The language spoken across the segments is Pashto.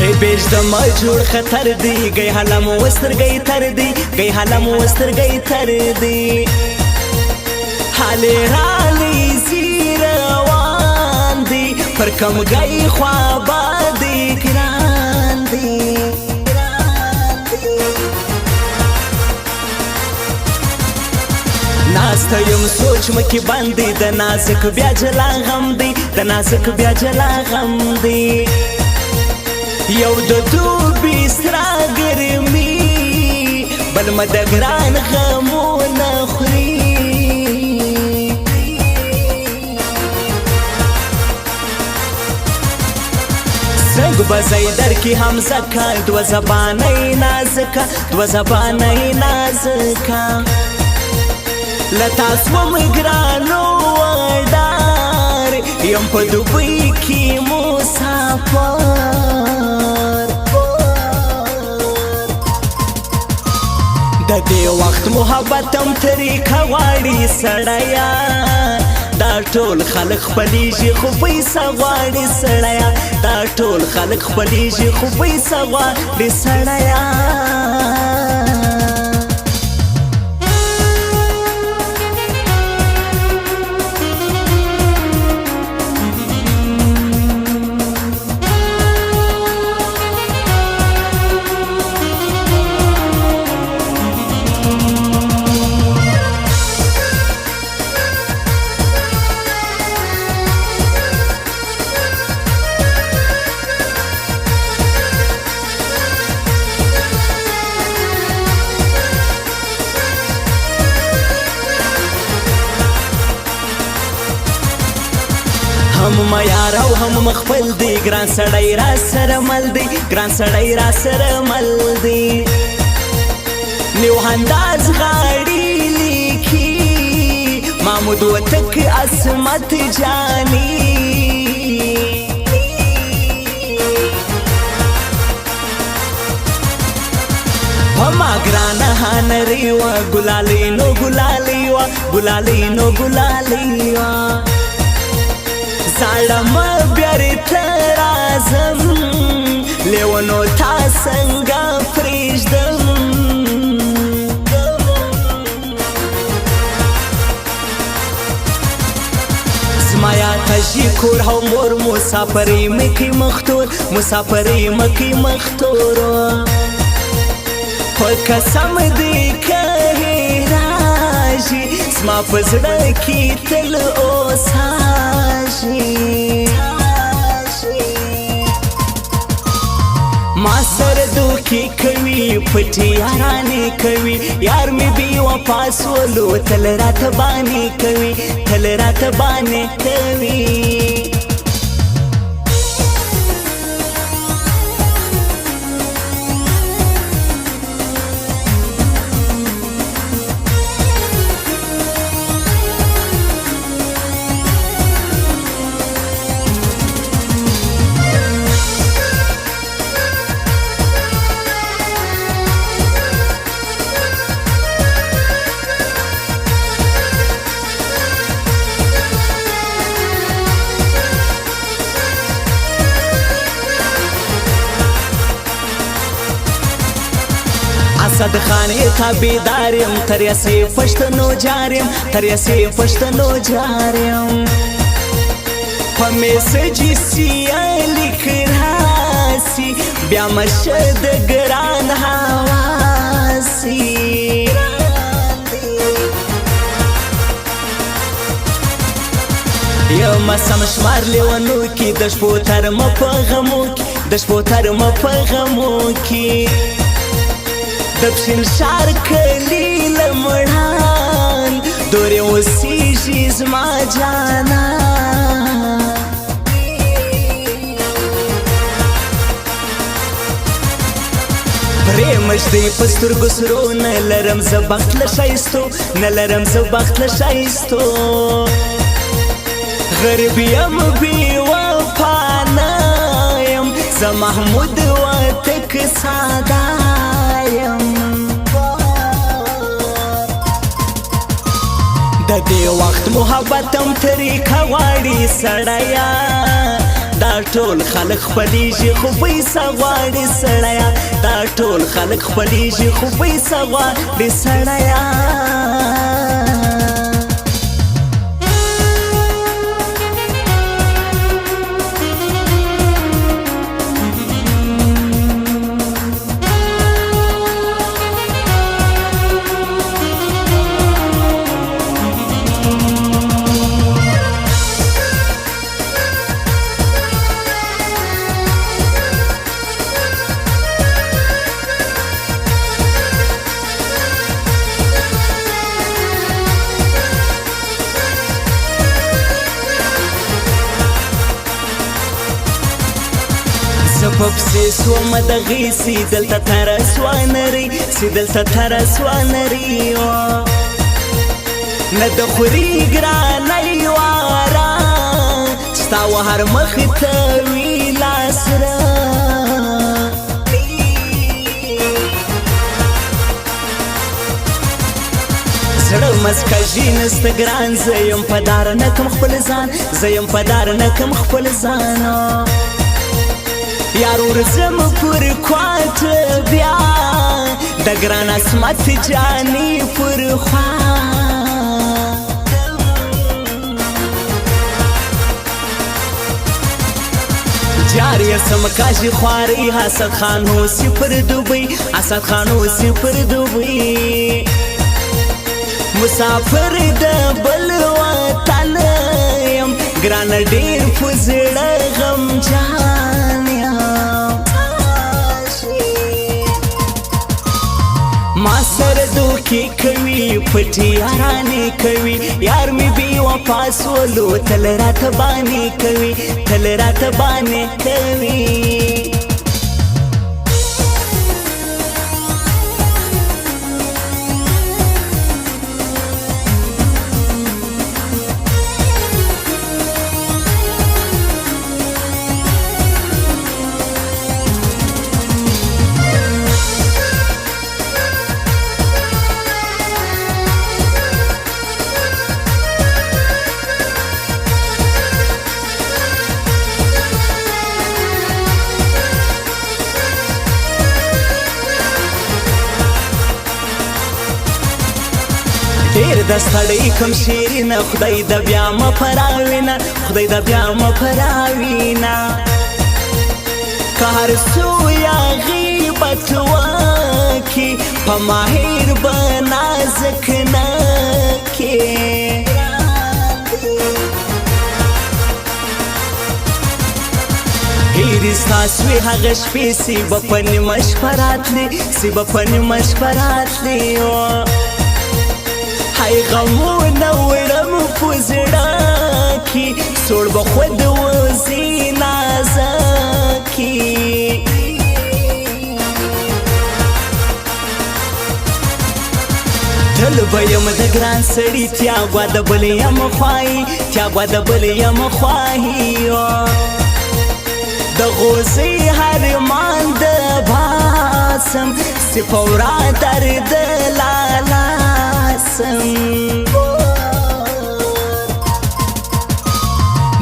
پری بیجدم جوړ خطر دی گئی حالم وسترګی تر دی گئی حالم وسترګی تر دی حالی رالی زیروان دی پر کم گئی خوابا دی گران دی ناستا یم سوچ مکی باندی د نازک بیا جلا غم دی د نازک بیا جلا غم دی یو د دوبی سرا گرمی بل مدگران غمونه خوري زنگ بزای در کی هم زکا دو زبانی نازکا دو زبانی نازکا لتاسوم گرانو وردار یم په دوبی کی مسافر د دې وخت محبتم طریقه غواړي سړیا دا ټول خلق خپلیږي خو پیسه غواړي سړیا دا ټول خلق خپلیږي خو پیسه غواړي سړیا هم معیار او هم مخفل دی ګران سړی را سره مل دی ګران سړی را سره مل دی نیو انداز غاړي لیکي محمود وتک عصمت جانی هما ګران هنري وا ګلالي نو ګلالي وا ګلالي نو ګلالي وا زړم بیرته رازم لیونو تا څنګه پرېږدم زما یاد شي کور او مور مسافرۍ مکې مختور مسافرۍ مکې مختور خو قسم دی که راشي زما په زړه کې تل اوساشي ما سره دوکې کوي پټې یارانې کوي یار مې بې وفا سولو تل راته بانې کوي تل راته بانې کوي اسد خان تابیداریم تر یسی پشتنو جاریم تر یسی پشتنو جاریم په میسجی سیا لیک راسی بیا مشد ګران حواسی یو مسم شمار لیونو کی د شپو تر م په غمو کی د شپو تر م په غمو کی دبشن شار کلی لمړان دورې اوسېږي زما جانا پرېمش دی په سترګو سرو نه لرم زه بخت له ښایستو نه لرم زه بخت له ښایستو غریب یم بې وفا نه یم زه محمود وتک ساده یم د دې وخت محبتم طریقه غواړي سړیا دا دا ټول خلک خپلېږي خو پیسه غواړي سړیه دا ټول خلک خپلېږي خو پیسه غواړي سړیه زپپسې سوم دغې سي دلته ترسوانري سي دلته ترسوانري نه د خوري ګرانۍ واره ستا و هر مخې ته وي لاسره زړه مسکژي نسته ګران زه یم په دار نه کم خپل ځان زه یم په دار نه کم خپل ځان یار ورځم پر خواته بیا د ګران عصمت جانې پر خوا جار یسم کاژي خواري حسد خان اوسي پر دوبۍ حسد خان اوسي پر دوبۍ مسافر د بل وطن یم ګران ډېر په زړه غمجان ما سره دوکې کوي پټې یارانې کوي یار مې بې وفا سولو تل راته بانې کوي تل راته بانې کوي ډېر د ستړی کم شیرینه خدای د بیا مه پراوینه خدای د بیا مه پراوینه که هر څو یا غیبت وکي په ماهر به نازک نکي هیرې ستا سوې هغه شپې سي به په نیمه شپه راتلې سي به په نیمه شپه راتلې های غمونه وړم په زړه کې سوړ به خود وځي نازکي تل به یم د ګران سړي تیاګوا د بل یم خواهي تیاګوا د بل یم خواهي د غوزي هر مان د باسم سپورا درد لالا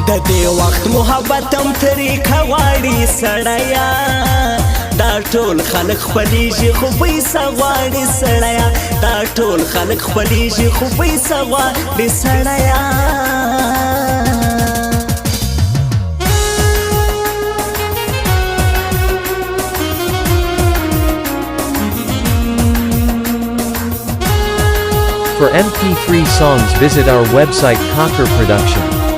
د دې وخت محبتم طریقه غواړي سړیا دا ټول خلک خپلېږي خو پیسه غواړي سړیا دا ټول خلک خپلېږي خو پیسه غواړي سړیا For MP3 songs visit our website Cocker Production.